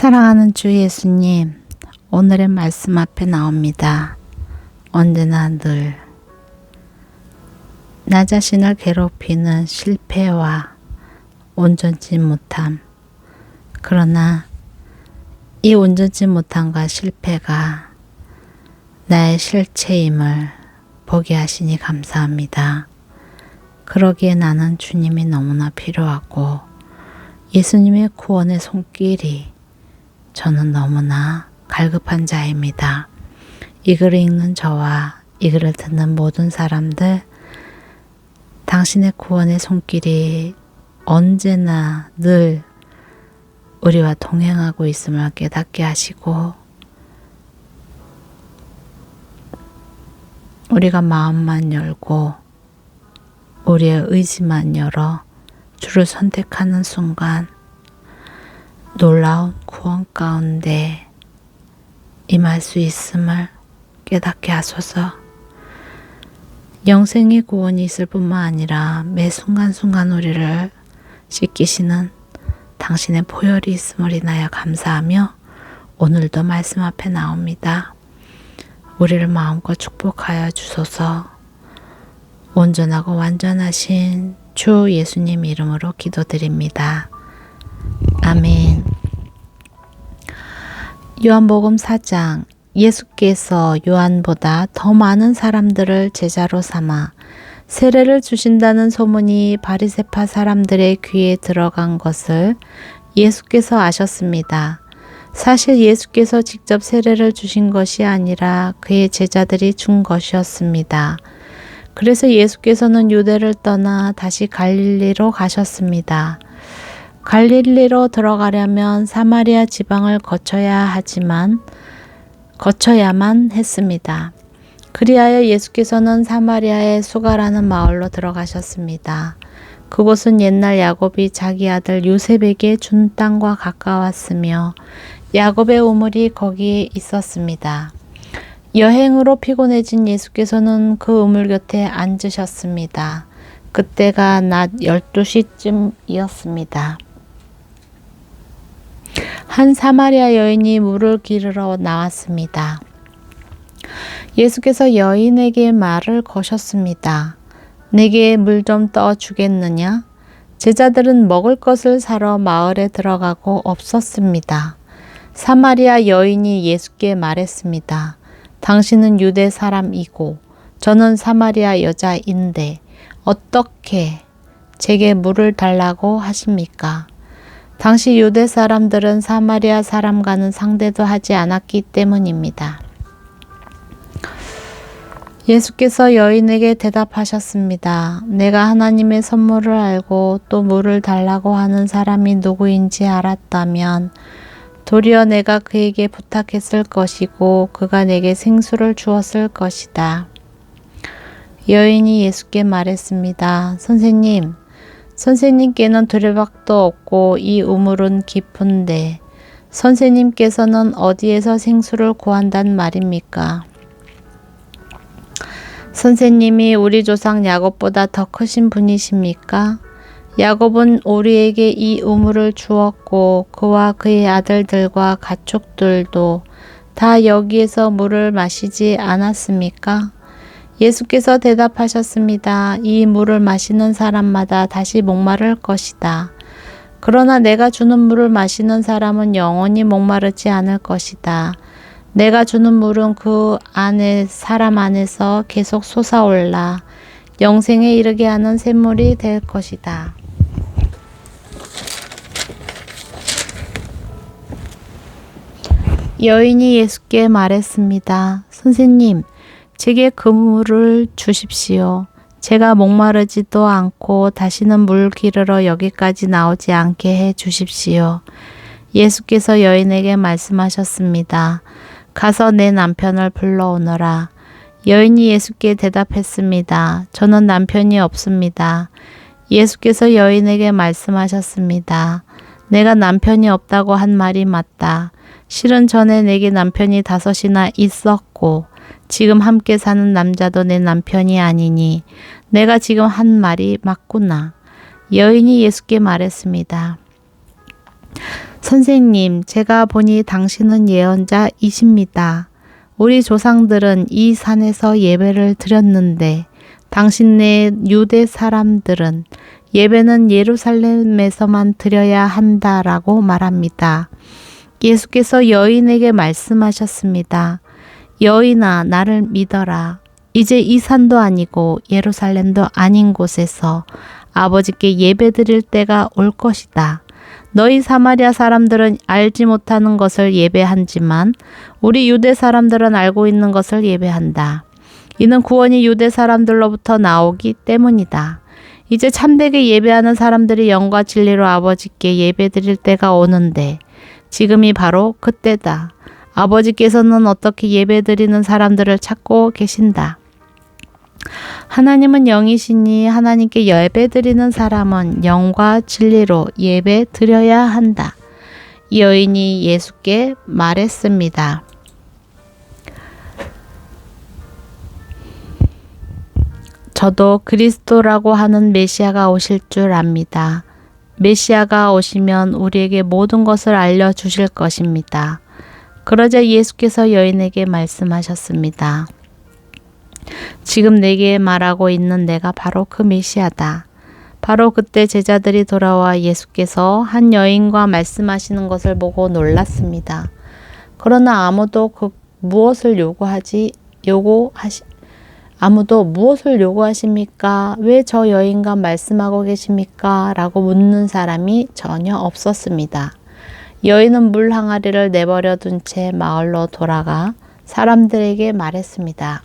사랑하는 주 예수님, 오늘의 말씀 앞에 나옵니다. 언제나 늘 나 자신을 괴롭히는 실패와 온전치 못함. 그러나 이 온전치 못함과 실패가 나의 실체임을 보게 하시니 감사합니다. 그러기에 나는 주님이 너무나 필요하고 예수님의 구원의 손길이 저는 너무나 갈급한 자입니다. 이 글을 읽는 저와 이 글을 듣는 모든 사람들, 당신의 구원의 손길이 언제나 늘 우리와 동행하고 있음을 깨닫게 하시고, 우리가 마음만 열고 우리의 의지만 열어 주를 선택하는 순간 놀라운 구원 가운데 임할 수 있음을 깨닫게 하소서. 영생의 구원이 있을 뿐만 아니라 매 순간순간 우리를 씻기시는 당신의 보혈이 있음을 인하여 감사하며 오늘도 말씀 앞에 나옵니다. 우리를 마음껏 축복하여 주소서. 온전하고 완전하신 주 예수님 이름으로 기도드립니다. 아멘. 요한복음 4장, 예수께서 요한보다 더 많은 사람들을 제자로 삼아 세례를 주신다는 소문이 바리새파 사람들의 귀에 들어간 것을 예수께서 아셨습니다. 사실 예수께서 직접 세례를 주신 것이 아니라 그의 제자들이 준 것이었습니다. 그래서 예수께서는 유대를 떠나 다시 갈릴리로 가셨습니다. 갈릴리로 들어가려면 사마리아 지방을 거쳐야만 했습니다. 그리하여 예수께서는 사마리아의 수가라는 마을로 들어가셨습니다. 그곳은 옛날 야곱이 자기 아들 요셉에게 준 땅과 가까웠으며 야곱의 우물이 거기에 있었습니다. 여행으로 피곤해진 예수께서는 그 우물 곁에 앉으셨습니다. 그때가 낮 12시쯤이었습니다. 한 사마리아 여인이 물을 기르러 나왔습니다. 예수께서 여인에게 말을 거셨습니다. 내게 물 좀 떠 주겠느냐? 제자들은 먹을 것을 사러 마을에 들어가고 없었습니다. 사마리아 여인이 예수께 말했습니다. 당신은 유대 사람이고 저는 사마리아 여자인데 어떻게 제게 물을 달라고 하십니까? 당시 유대 사람들은 사마리아 사람과는 상대도 하지 않았기 때문입니다. 예수께서 여인에게 대답하셨습니다. 내가 하나님의 선물을 알고 또 물을 달라고 하는 사람이 누구인지 알았다면 도리어 내가 그에게 부탁했을 것이고 그가 내게 생수를 주었을 것이다. 여인이 예수께 말했습니다. 선생님께는 두레박도 없고 이 우물은 깊은데 선생님께서는 어디에서 생수를 구한단 말입니까? 선생님이 우리 조상 야곱보다 더 크신 분이십니까? 야곱은 우리에게 이 우물을 주었고 그와 그의 아들들과 가축들도 다 여기에서 물을 마시지 않았습니까? 예수께서 대답하셨습니다. 이 물을 마시는 사람마다 다시 목마를 것이다. 그러나 내가 주는 물을 마시는 사람은 영원히 목마르지 않을 것이다. 내가 주는 물은 그 안에 사람 안에서 계속 솟아올라 영생에 이르게 하는 샘물이 될 것이다. 여인이 예수께 말했습니다. 선생님, 제게 그 물을 주십시오. 제가 목마르지도 않고 다시는 물 기르러 여기까지 나오지 않게 해 주십시오. 예수께서 여인에게 말씀하셨습니다. 가서 내 남편을 불러오너라. 여인이 예수께 대답했습니다. 저는 남편이 없습니다. 예수께서 여인에게 말씀하셨습니다. 내가 남편이 없다고 한 말이 맞다. 실은 전에 내게 남편이 5이나 있었고 지금 함께 사는 남자도 내 남편이 아니니 내가 지금 한 말이 맞구나. 여인이 예수께 말했습니다. 선생님, 제가 보니 당신은 예언자이십니다. 우리 조상들은 이 산에서 예배를 드렸는데 당신네 유대 사람들은 예배는 예루살렘에서만 드려야 한다라고 말합니다. 예수께서 여인에게 말씀하셨습니다. 여인아, 나를 믿어라. 이제 이 산도 아니고 예루살렘도 아닌 곳에서 아버지께 예배드릴 때가 올 것이다. 너희 사마리아 사람들은 알지 못하는 것을 예배하지만 우리 유대 사람들은 알고 있는 것을 예배한다. 이는 구원이 유대 사람들로부터 나오기 때문이다. 이제 참되게 예배하는 사람들이 영과 진리로 아버지께 예배드릴 때가 오는데 지금이 바로 그때다. 아버지께서는 어떻게 예배드리는 사람들을 찾고 계신다. 하나님은 영이시니 하나님께 예배드리는 사람은 영과 진리로 예배드려야 한다. 이 여인이 예수께 말했습니다. 저도 그리스도라고 하는 메시아가 오실 줄 압니다. 메시아가 오시면 우리에게 모든 것을 알려주실 것입니다. 그러자 예수께서 여인에게 말씀하셨습니다. 지금 내게 말하고 있는 내가 바로 그 메시아다. 바로 그때 제자들이 돌아와 예수께서 한 여인과 말씀하시는 것을 보고 놀랐습니다. 그러나 아무도 무엇을 요구하십니까? 왜 저 여인과 말씀하고 계십니까? 라고 묻는 사람이 전혀 없었습니다. 여인은 물 항아리를 내버려 둔 채 마을로 돌아가 사람들에게 말했습니다.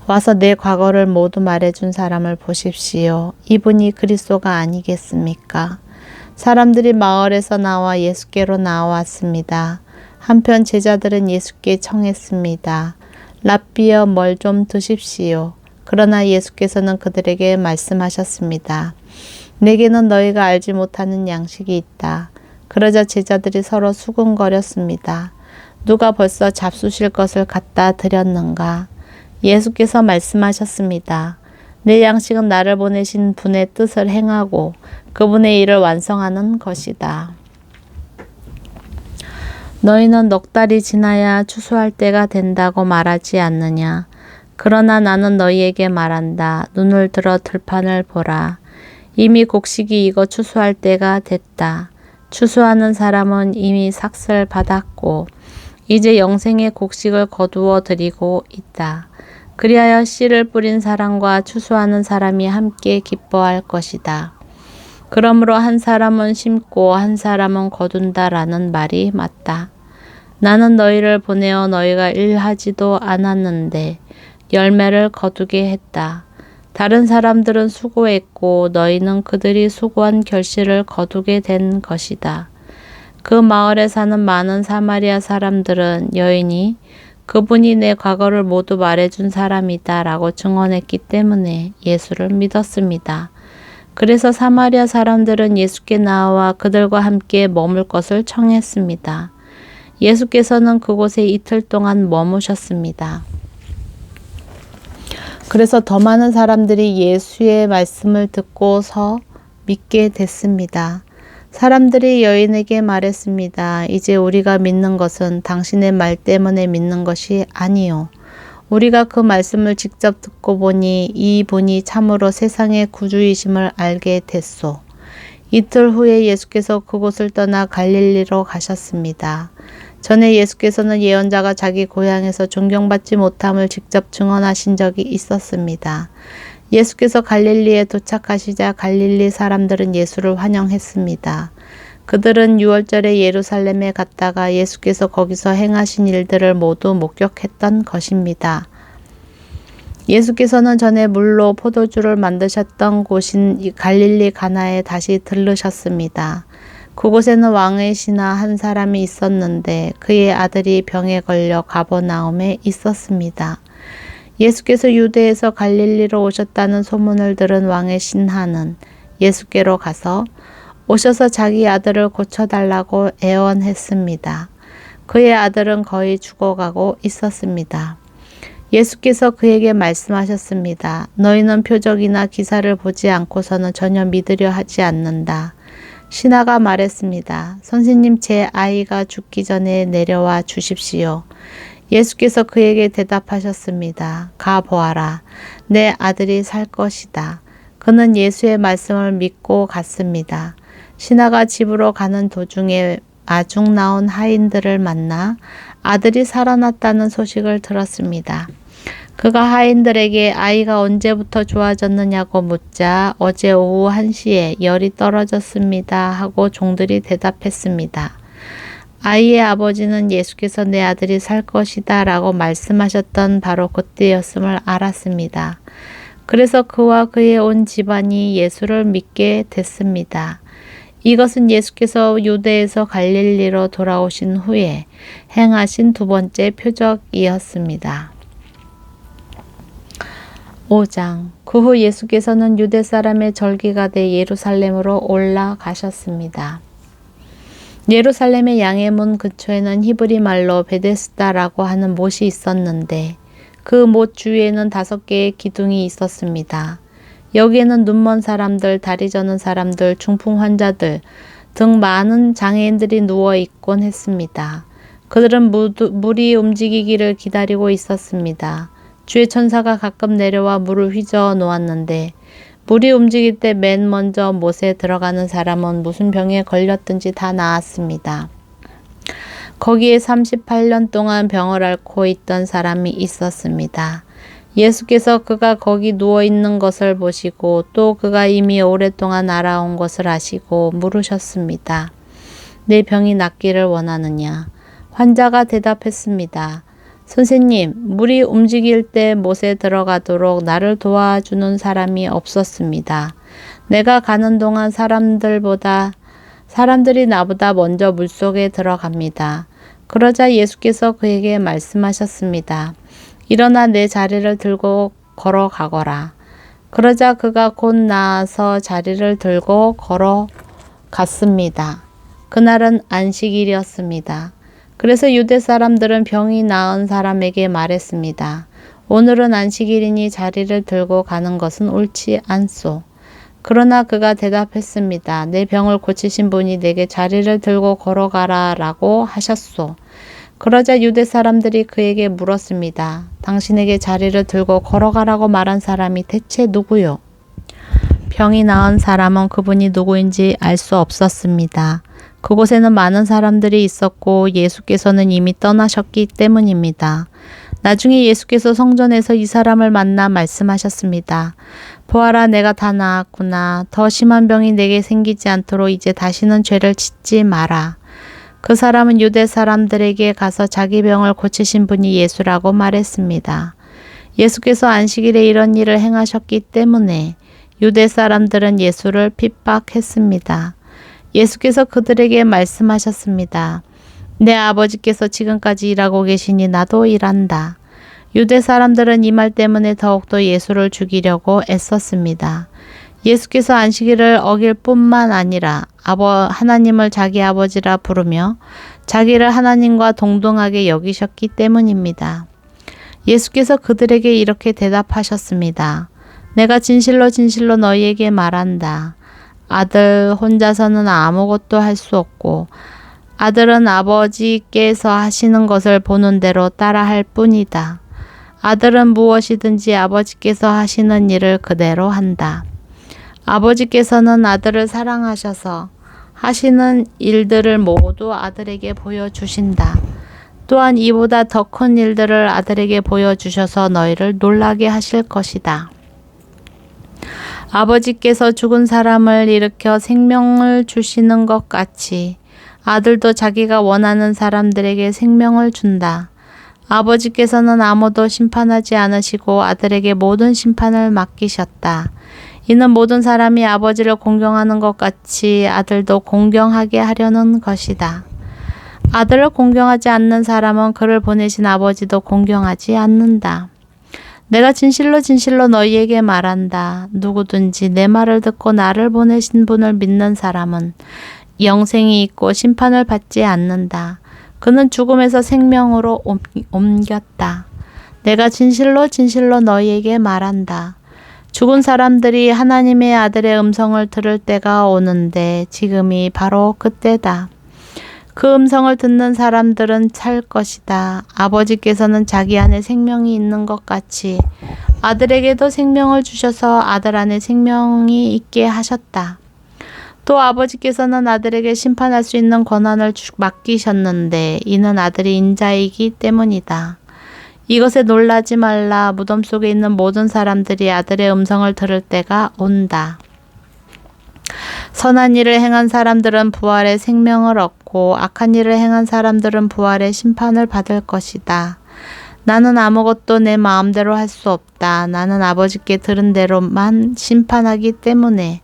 와서 내 과거를 모두 말해준 사람을 보십시오. 이분이 그리스도가 아니겠습니까? 사람들이 마을에서 나와 예수께로 나왔습니다. 한편 제자들은 예수께 청했습니다. 랍비여, 뭘 좀 드십시오. 그러나 예수께서는 그들에게 말씀하셨습니다. 내게는 너희가 알지 못하는 양식이 있다. 그러자 제자들이 서로 수군거렸습니다. 누가 벌써 잡수실 것을 갖다 드렸는가? 예수께서 말씀하셨습니다. 내 양식은 나를 보내신 분의 뜻을 행하고 그분의 일을 완성하는 것이다. 너희는 넉 달이 지나야 추수할 때가 된다고 말하지 않느냐? 그러나 나는 너희에게 말한다. 눈을 들어 들판을 보라. 이미 곡식이 익어 추수할 때가 됐다. 추수하는 사람은 이미 삭슬 받았고 이제 영생의 곡식을 거두어 드리고 있다. 그리하여 씨를 뿌린 사람과 추수하는 사람이 함께 기뻐할 것이다. 그러므로 한 사람은 심고 한 사람은 거둔다라는 말이 맞다. 나는 너희를 보내어 너희가 일하지도 않았는데 열매를 거두게 했다. 다른 사람들은 수고했고 너희는 그들이 수고한 결실을 거두게 된 것이다. 그 마을에 사는 많은 사마리아 사람들은 여인이 그분이 내 과거를 모두 말해준 사람이다 라고 증언했기 때문에 예수를 믿었습니다. 그래서 사마리아 사람들은 예수께 나와 그들과 함께 머물 것을 청했습니다. 예수께서는 그곳에 이틀 동안 머무셨습니다. 그래서 더 많은 사람들이 예수의 말씀을 듣고서 믿게 됐습니다. 사람들이 여인에게 말했습니다. 이제 우리가 믿는 것은 당신의 말 때문에 믿는 것이 아니요. 우리가 그 말씀을 직접 듣고 보니 이분이 참으로 세상의 구주이심을 알게 됐소. 이틀 후에 예수께서 그곳을 떠나 갈릴리로 가셨습니다. 전에 예수께서는 예언자가 자기 고향에서 존경받지 못함을 직접 증언하신 적이 있었습니다. 예수께서 갈릴리에 도착하시자 갈릴리 사람들은 예수를 환영했습니다. 그들은 유월절에 예루살렘에 갔다가 예수께서 거기서 행하신 일들을 모두 목격했던 것입니다. 예수께서는 전에 물로 포도주를 만드셨던 곳인 갈릴리 가나에 다시 들르셨습니다. 그곳에는 왕의 신하 한 사람이 있었는데 그의 아들이 병에 걸려 가버나움에 있었습니다. 예수께서 유대에서 갈릴리로 오셨다는 소문을 들은 왕의 신하는 예수께로 가서 오셔서 자기 아들을 고쳐달라고 애원했습니다. 그의 아들은 거의 죽어가고 있었습니다. 예수께서 그에게 말씀하셨습니다. 너희는 표적이나 기사를 보지 않고서는 전혀 믿으려 하지 않는다. 신하가 말했습니다. 선생님, 제 아이가 죽기 전에 내려와 주십시오. 예수께서 그에게 대답하셨습니다. 가 보아라. 내 아들이 살 것이다. 그는 예수의 말씀을 믿고 갔습니다. 신하가 집으로 가는 도중에 마중 나온 하인들을 만나 아들이 살아났다는 소식을 들었습니다. 그가 하인들에게 아이가 언제부터 좋아졌느냐고 묻자 어제 오후 1시에 열이 떨어졌습니다 하고 종들이 대답했습니다. 아이의 아버지는 예수께서 내 아들이 살 것이다 라고 말씀하셨던 바로 그때였음을 알았습니다. 그래서 그와 그의 온 집안이 예수를 믿게 됐습니다. 이것은 예수께서 유대에서 갈릴리로 돌아오신 후에 행하신 두 번째 표적이었습니다. 5장. 그 후 예수께서는 유대 사람의 절기가 돼 예루살렘으로 올라가셨습니다. 예루살렘의 양의 문 근처에는 히브리 말로 베데스다라고 하는 못이 있었는데 그 못 주위에는 5개의 기둥이 있었습니다. 여기에는 눈먼 사람들, 다리 저는 사람들, 중풍 환자들 등 많은 장애인들이 누워 있곤 했습니다. 그들은 물이 움직이기를 기다리고 있었습니다. 주의 천사가 가끔 내려와 물을 휘저어 놓았는데 물이 움직일 때 맨 먼저 못에 들어가는 사람은 무슨 병에 걸렸든지 다 나았습니다. 거기에 38년 동안 병을 앓고 있던 사람이 있었습니다. 예수께서 그가 거기 누워 있는 것을 보시고 또 그가 이미 오랫동안 알아온 것을 아시고 물으셨습니다. 내 병이 낫기를 원하느냐? 환자가 대답했습니다. 선생님, 물이 움직일 때 못에 들어가도록 나를 도와주는 사람이 없었습니다. 내가 가는 동안 사람들이 나보다 먼저 물속에 들어갑니다. 그러자 예수께서 그에게 말씀하셨습니다. 일어나 내 자리를 들고 걸어가거라. 그러자 그가 곧 나아서 자리를 들고 걸어갔습니다. 그날은 안식일이었습니다. 그래서 유대 사람들은 병이 나은 사람에게 말했습니다. 오늘은 안식일이니 자리를 들고 가는 것은 옳지 않소. 그러나 그가 대답했습니다. 내 병을 고치신 분이 내게 자리를 들고 걸어가라 라고 하셨소. 그러자 유대 사람들이 그에게 물었습니다. 당신에게 자리를 들고 걸어가라고 말한 사람이 대체 누구요? 병이 나은 사람은 그분이 누구인지 알 수 없었습니다. 그곳에는 많은 사람들이 있었고 예수께서는 이미 떠나셨기 때문입니다. 나중에 예수께서 성전에서 이 사람을 만나 말씀하셨습니다. 보아라, 내가 다 나았구나. 더 심한 병이 내게 생기지 않도록 이제 다시는 죄를 짓지 마라. 그 사람은 유대 사람들에게 가서 자기 병을 고치신 분이 예수라고 말했습니다. 예수께서 안식일에 이런 일을 행하셨기 때문에 유대 사람들은 예수를 핍박했습니다. 예수께서 그들에게 말씀하셨습니다. 내 아버지께서 지금까지 일하고 계시니 나도 일한다. 유대 사람들은 이 말 때문에 더욱더 예수를 죽이려고 애썼습니다. 예수께서 안식일을 어길 뿐만 아니라 하나님을 자기 아버지라 부르며 자기를 하나님과 동등하게 여기셨기 때문입니다. 예수께서 그들에게 이렇게 대답하셨습니다. 내가 진실로 진실로 너희에게 말한다. 아들 혼자서는 아무것도 할 수 없고 아들은 아버지께서 하시는 것을 보는 대로 따라할 뿐이다. 아들은 무엇이든지 아버지께서 하시는 일을 그대로 한다. 아버지께서는 아들을 사랑하셔서 하시는 일들을 모두 아들에게 보여주신다. 또한 이보다 더 큰 일들을 아들에게 보여주셔서 너희를 놀라게 하실 것이다. 아버지께서 죽은 사람을 일으켜 생명을 주시는 것 같이 아들도 자기가 원하는 사람들에게 생명을 준다. 아버지께서는 아무도 심판하지 않으시고 아들에게 모든 심판을 맡기셨다. 이는 모든 사람이 아버지를 공경하는 것 같이 아들도 공경하게 하려는 것이다. 아들을 공경하지 않는 사람은 그를 보내신 아버지도 공경하지 않는다. 내가 진실로 진실로 너희에게 말한다. 누구든지 내 말을 듣고 나를 보내신 분을 믿는 사람은 영생이 있고 심판을 받지 않는다. 그는 죽음에서 생명으로 옮겼다. 내가 진실로 진실로 너희에게 말한다. 죽은 사람들이 하나님의 아들의 음성을 들을 때가 오는데 지금이 바로 그때다. 그 음성을 듣는 사람들은 살 것이다. 아버지께서는 자기 안에 생명이 있는 것 같이 아들에게도 생명을 주셔서 아들 안에 생명이 있게 하셨다. 또 아버지께서는 아들에게 심판할 수 있는 권한을 맡기셨는데 이는 아들이 인자이기 때문이다. 이것에 놀라지 말라. 무덤 속에 있는 모든 사람들이 아들의 음성을 들을 때가 온다. 선한 일을 행한 사람들은 부활의 생명을 얻고 악한 일을 행한 사람들은 부활의 심판을 받을 것이다. 나는 아무것도 내 마음대로 할 수 없다. 나는 아버지께 들은 대로만 심판하기 때문에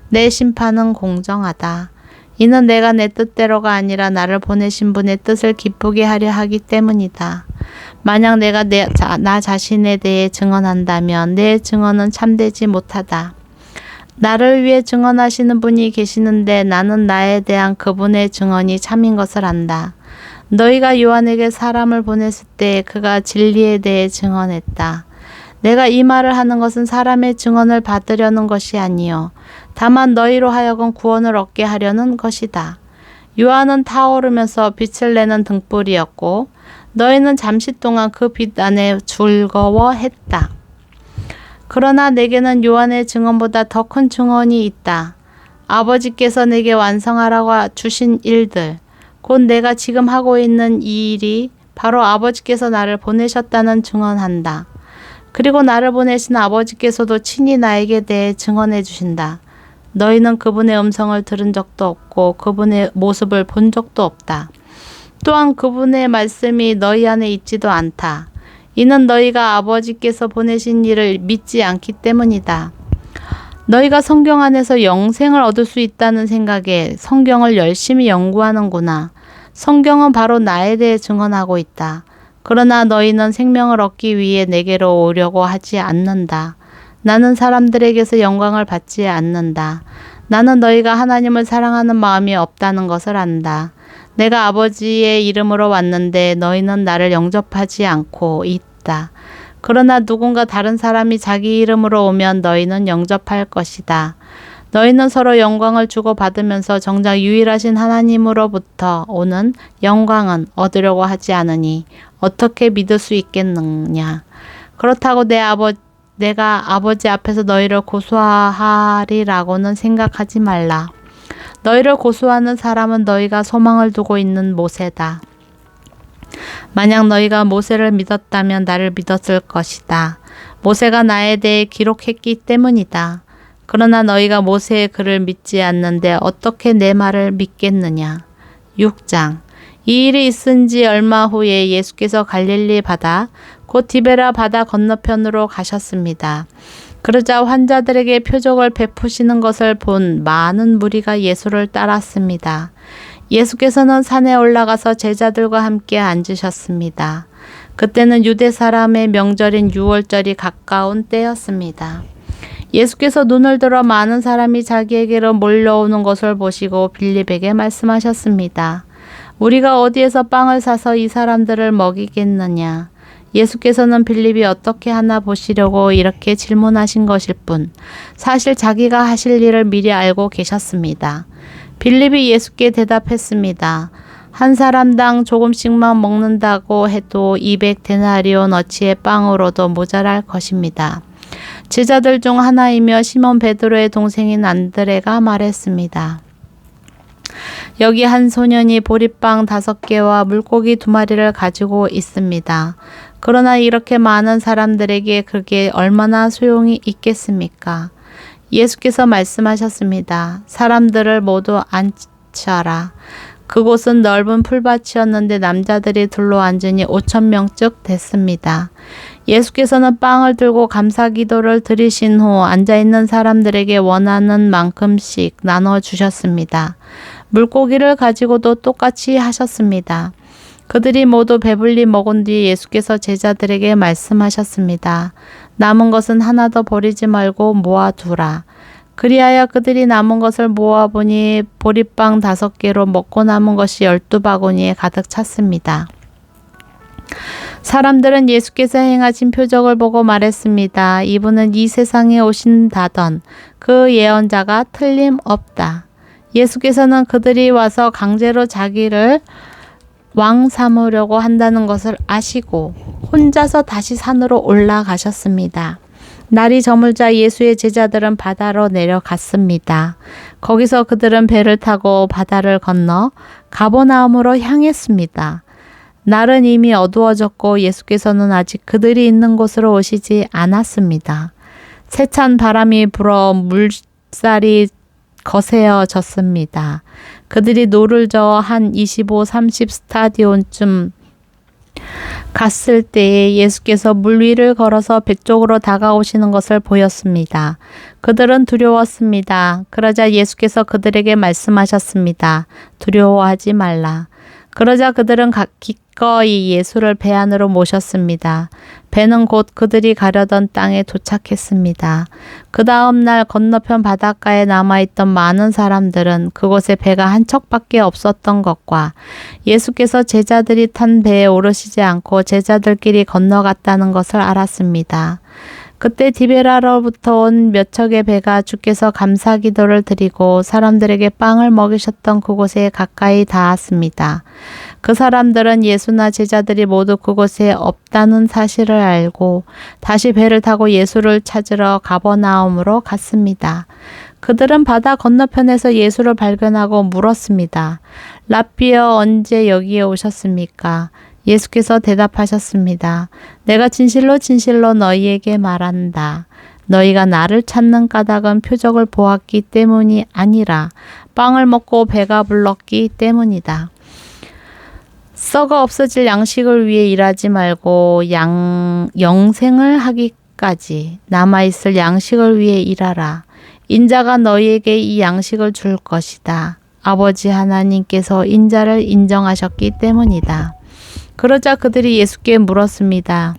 내 심판은 공정하다. 이는 내가 내 뜻대로가 아니라 나를 보내신 분의 뜻을 기쁘게 하려 하기 때문이다. 만약 내가 나 자신에 대해 증언한다면 내 증언은 참되지 못하다. 나를 위해 증언하시는 분이 계시는데 나는 나에 대한 그분의 증언이 참인 것을 안다. 너희가 요한에게 사람을 보냈을 때 그가 진리에 대해 증언했다. 내가 이 말을 하는 것은 사람의 증언을 받으려는 것이 아니요 다만 너희로 하여금 구원을 얻게 하려는 것이다. 요한은 타오르면서 빛을 내는 등불이었고 너희는 잠시 동안 그 빛 안에 즐거워했다. 그러나 내게는 요한의 증언보다 더 큰 증언이 있다. 아버지께서 내게 완성하라고 주신 일들, 곧 내가 지금 하고 있는 이 일이 바로 아버지께서 나를 보내셨다는 증언한다. 그리고 나를 보내신 아버지께서도 친히 나에게 대해 증언해 주신다. 너희는 그분의 음성을 들은 적도 없고 그분의 모습을 본 적도 없다. 또한 그분의 말씀이 너희 안에 있지도 않다. 이는 너희가 아버지께서 보내신 일을 믿지 않기 때문이다. 너희가 성경 안에서 영생을 얻을 수 있다는 생각에 성경을 열심히 연구하는구나. 성경은 바로 나에 대해 증언하고 있다. 그러나 너희는 생명을 얻기 위해 내게로 오려고 하지 않는다. 나는 사람들에게서 영광을 받지 않는다. 나는 너희가 하나님을 사랑하는 마음이 없다는 것을 안다. 내가 아버지의 이름으로 왔는데 너희는 나를 영접하지 않고 있다. 그러나 누군가 다른 사람이 자기 이름으로 오면 너희는 영접할 것이다. 너희는 서로 영광을 주고받으면서 정작 유일하신 하나님으로부터 오는 영광은 얻으려고 하지 않으니 어떻게 믿을 수 있겠느냐. 그렇다고 내가 아버지 앞에서 너희를 고소하리라고는 생각하지 말라. 너희를 고소하는 사람은 너희가 소망을 두고 있는 모세다. 만약 너희가 모세를 믿었다면 나를 믿었을 것이다. 모세가 나에 대해 기록했기 때문이다. 그러나 너희가 모세의 글을 믿지 않는데 어떻게 내 말을 믿겠느냐. 6장. 이 일이 있은 지 얼마 후에 예수께서 갈릴리 바다, 곧 디베라 바다 건너편으로 가셨습니다. 그러자 환자들에게 표적을 베푸시는 것을 본 많은 무리가 예수를 따랐습니다. 예수께서는 산에 올라가서 제자들과 함께 앉으셨습니다. 그때는 유대 사람의 명절인 유월절이 가까운 때였습니다. 예수께서 눈을 들어 많은 사람이 자기에게로 몰려오는 것을 보시고 빌립에게 말씀하셨습니다. 우리가 어디에서 빵을 사서 이 사람들을 먹이겠느냐? 예수께서는 빌립이 어떻게 하나 보시려고 이렇게 질문하신 것일 뿐 사실 자기가 하실 일을 미리 알고 계셨습니다. 빌립이 예수께 대답했습니다. 한 사람당 조금씩만 먹는다고 해도 200데나리온어치의 빵으로도 모자랄 것입니다. 제자들 중 하나이며 시몬 베드로의 동생인 안드레가 말했습니다. 여기 한 소년이 보리빵 5개와 물고기 2마리를 가지고 있습니다. 그러나 이렇게 많은 사람들에게 그게 얼마나 소용이 있겠습니까? 예수께서 말씀하셨습니다. 사람들을 모두 앉혀라. 그곳은 넓은 풀밭이었는데 남자들이 둘러앉으니 5,000명쯤 됐습니다. 예수께서는 빵을 들고 감사기도를 드리신 후 앉아있는 사람들에게 원하는 만큼씩 나눠주셨습니다. 물고기를 가지고도 똑같이 하셨습니다. 그들이 모두 배불리 먹은 뒤 예수께서 제자들에게 말씀하셨습니다. 남은 것은 하나도 버리지 말고 모아두라. 그리하여 그들이 남은 것을 모아보니 보리빵 5개로 먹고 남은 것이 12바구니에 가득 찼습니다. 사람들은 예수께서 행하신 표적을 보고 말했습니다. 이분은 이 세상에 오신다던 그 예언자가 틀림없다. 예수께서는 그들이 와서 강제로 자기를 왕 삼으려고 한다는 것을 아시고 혼자서 다시 산으로 올라가셨습니다. 날이 저물자 예수의 제자들은 바다로 내려갔습니다. 거기서 그들은 배를 타고 바다를 건너 가버나움으로 향했습니다. 날은 이미 어두워졌고 예수께서는 아직 그들이 있는 곳으로 오시지 않았습니다. 세찬 바람이 불어 물살이 거세어졌습니다. 그들이 노를 저어 한 25, 30 스타디온쯤 갔을 때에 예수께서 물 위를 걸어서 배 쪽으로 다가오시는 것을 보였습니다. 그들은 두려웠습니다. 그러자 예수께서 그들에게 말씀하셨습니다. 두려워하지 말라. 그러자 그들은 기꺼이 예수를 배 안으로 모셨습니다. 배는 곧 그들이 가려던 땅에 도착했습니다. 그 다음 날 건너편 바닷가에 남아있던 많은 사람들은 그곳에 배가 한 척밖에 없었던 것과 예수께서 제자들이 탄 배에 오르시지 않고 제자들끼리 건너갔다는 것을 알았습니다. 그때 디베라로부터 온 몇 척의 배가 주께서 감사 기도를 드리고 사람들에게 빵을 먹이셨던 그곳에 가까이 닿았습니다. 그 사람들은 예수나 제자들이 모두 그곳에 없다는 사실을 알고 다시 배를 타고 예수를 찾으러 가버나움으로 갔습니다. 그들은 바다 건너편에서 예수를 발견하고 물었습니다. 랍비여, 언제 여기에 오셨습니까? 예수께서 대답하셨습니다. 내가 진실로 진실로 너희에게 말한다. 너희가 나를 찾는 까닭은 표적을 보았기 때문이 아니라 빵을 먹고 배가 불렀기 때문이다. 썩어 없어질 양식을 위해 일하지 말고 영생을 하기까지 남아있을 양식을 위해 일하라. 인자가 너희에게 이 양식을 줄 것이다. 아버지 하나님께서 인자를 인정하셨기 때문이다. 그러자 그들이 예수께 물었습니다.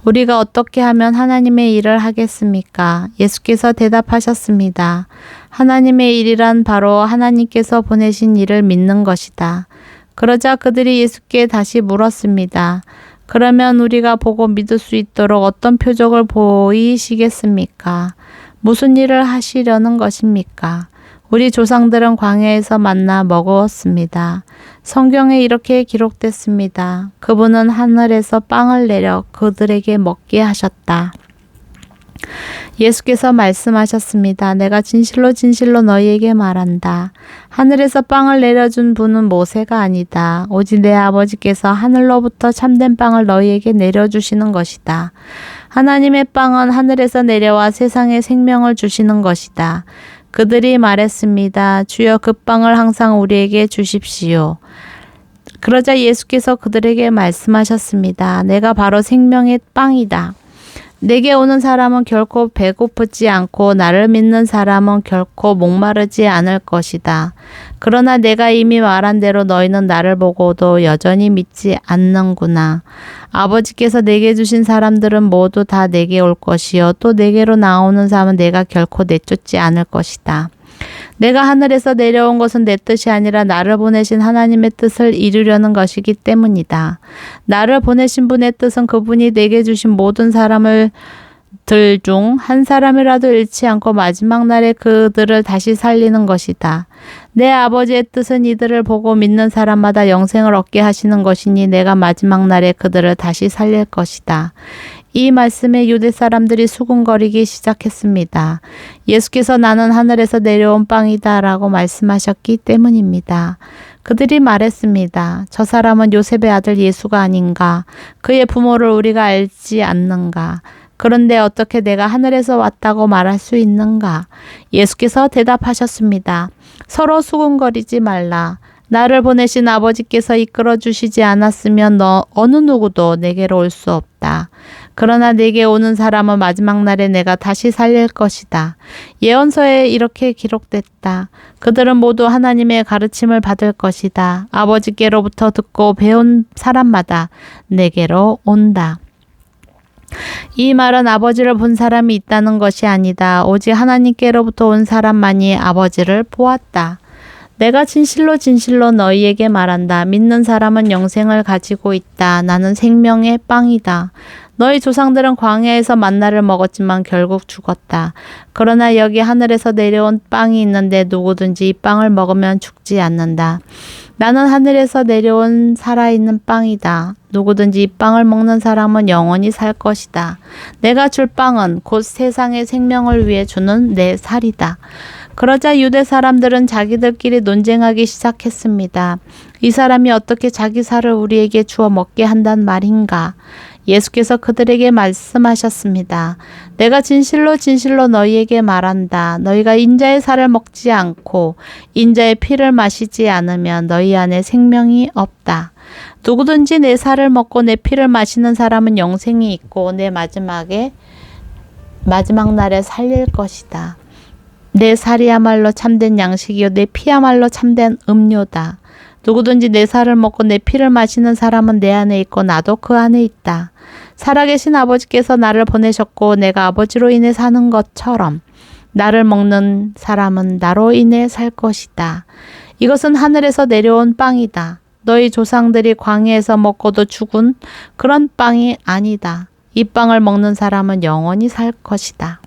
우리가 어떻게 하면 하나님의 일을 하겠습니까? 예수께서 대답하셨습니다. 하나님의 일이란 바로 하나님께서 보내신 일을 믿는 것이다. 그러자 그들이 예수께 다시 물었습니다. 그러면 우리가 보고 믿을 수 있도록 어떤 표적을 보이시겠습니까? 무슨 일을 하시려는 것입니까? 우리 조상들은 광야에서 만나 먹었습니다. 성경에 이렇게 기록됐습니다. 그분은 하늘에서 빵을 내려 그들에게 먹게 하셨다. 예수께서 말씀하셨습니다. 내가 진실로 진실로 너희에게 말한다. 하늘에서 빵을 내려준 분은 모세가 아니다. 오직 내 아버지께서 하늘로부터 참된 빵을 너희에게 내려주시는 것이다. 하나님의 빵은 하늘에서 내려와 세상에 생명을 주시는 것이다. 그들이 말했습니다. 주여, 그 빵을 항상 우리에게 주십시오. 그러자 예수께서 그들에게 말씀하셨습니다. 내가 바로 생명의 빵이다. 내게 오는 사람은 결코 배고프지 않고 나를 믿는 사람은 결코 목마르지 않을 것이다. 그러나 내가 이미 말한 대로 너희는 나를 보고도 여전히 믿지 않는구나. 아버지께서 내게 주신 사람들은 모두 다 내게 올 것이요 또 내게로 나오는 사람은 내가 결코 내쫓지 않을 것이다. 내가 하늘에서 내려온 것은 내 뜻이 아니라 나를 보내신 하나님의 뜻을 이루려는 것이기 때문이다. 나를 보내신 분의 뜻은 그분이 내게 주신 모든 사람을 들 중 한 사람이라도 잃지 않고 마지막 날에 그들을 다시 살리는 것이다. 내 아버지의 뜻은 이들을 보고 믿는 사람마다 영생을 얻게 하시는 것이니 내가 마지막 날에 그들을 다시 살릴 것이다. 이 말씀에 유대 사람들이 수군거리기 시작했습니다. 예수께서 나는 하늘에서 내려온 빵이다 라고 말씀하셨기 때문입니다. 그들이 말했습니다. 저 사람은 요셉의 아들 예수가 아닌가? 그의 부모를 우리가 알지 않는가? 그런데 어떻게 내가 하늘에서 왔다고 말할 수 있는가? 예수께서 대답하셨습니다. 서로 수군거리지 말라. 나를 보내신 아버지께서 이끌어 주시지 않았으면 어느 누구도 내게로 올 수 없다. 그러나 내게 오는 사람은 마지막 날에 내가 다시 살릴 것이다. 예언서에 이렇게 기록됐다. 그들은 모두 하나님의 가르침을 받을 것이다. 아버지께로부터 듣고 배운 사람마다 내게로 온다. 이 말은 아버지를 본 사람이 있다는 것이 아니다. 오직 하나님께로부터 온 사람만이 아버지를 보았다. 내가 진실로 진실로 너희에게 말한다. 믿는 사람은 영생을 가지고 있다. 나는 생명의 빵이다. 너희 조상들은 광야에서 만나를 먹었지만 결국 죽었다. 그러나 여기 하늘에서 내려온 빵이 있는데 누구든지 이 빵을 먹으면 죽지 않는다. 나는 하늘에서 내려온 살아있는 빵이다. 누구든지 이 빵을 먹는 사람은 영원히 살 것이다. 내가 줄 빵은 곧 세상의 생명을 위해 주는 내 살이다. 그러자 유대 사람들은 자기들끼리 논쟁하기 시작했습니다. 이 사람이 어떻게 자기 살을 우리에게 주어 먹게 한단 말인가? 예수께서 그들에게 말씀하셨습니다. 내가 진실로 진실로 너희에게 말한다. 너희가 인자의 살을 먹지 않고 인자의 피를 마시지 않으면 너희 안에 생명이 없다. 누구든지 내 살을 먹고 내 피를 마시는 사람은 영생이 있고 내 마지막 날에 살릴 것이다. 내 살이야말로 참된 양식이요 내 피야말로 참된 음료다. 누구든지 내 살을 먹고 내 피를 마시는 사람은 내 안에 있고 나도 그 안에 있다. 살아계신 아버지께서 나를 보내셨고 내가 아버지로 인해 사는 것처럼 나를 먹는 사람은 나로 인해 살 것이다. 이것은 하늘에서 내려온 빵이다. 너희 조상들이 광야에서 먹고도 죽은 그런 빵이 아니다. 이 빵을 먹는 사람은 영원히 살 것이다.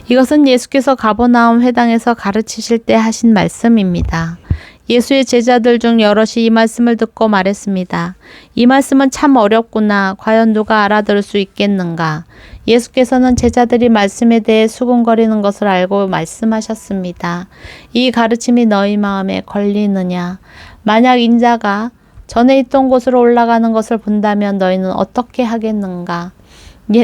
이것은 예수께서 가버나움 회당에서 가르치실 때 하신 말씀입니다. 예수의 제자들 중 여럿이 이 말씀을 듣고 말했습니다. 이 말씀은 참 어렵구나. 과연 누가 알아들을 수 있겠는가? 예수께서는 제자들이 말씀에 대해 수군거리는 것을 알고 말씀하셨습니다. 이 가르침이 너희 마음에 걸리느냐? 만약 인자가 전에 있던 곳으로 올라가는 것을 본다면 너희는 어떻게 하겠는가?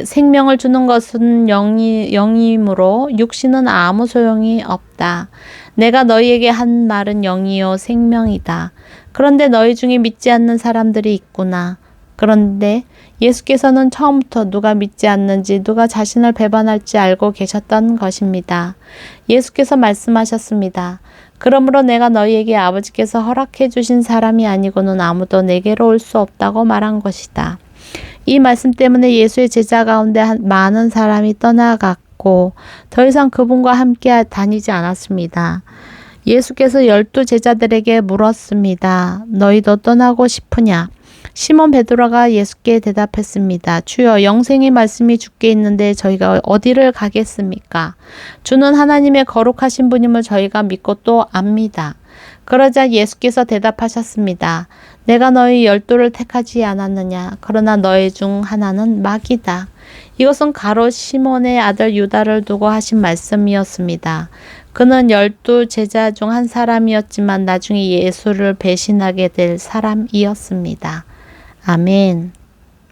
생명을 주는 것은 영이므로 육신은 아무 소용이 없다. 내가 너희에게 한 말은 영이요 생명이다. 그런데 너희 중에 믿지 않는 사람들이 있구나. 그런데 예수께서는 처음부터 누가 믿지 않는지 누가 자신을 배반할지 알고 계셨던 것입니다. 예수께서 말씀하셨습니다. 그러므로 내가 너희에게 아버지께서 허락해 주신 사람이 아니고는 아무도 내게로 올 수 없다고 말한 것이다. 이 말씀 때문에 예수의 제자 가운데 많은 사람이 떠나갔고 더 이상 그분과 함께 다니지 않았습니다. 예수께서 12 제자들에게 물었습니다. 너희도 떠나고 싶으냐? 시몬 베드로가 예수께 대답했습니다. 주여, 영생의 말씀이 주께 있는데 저희가 어디를 가겠습니까? 주는 하나님의 거룩하신 분임을 저희가 믿고 또 압니다. 그러자 예수께서 대답하셨습니다. 내가 너희 12를 택하지 않았느냐? 그러나 너희 중 하나는 마귀다. 이것은 가롯 시몬의 아들 유다를 두고 하신 말씀이었습니다. 그는 12 제자 중 한 사람이었지만 나중에 예수를 배신하게 될 사람이었습니다. 아멘.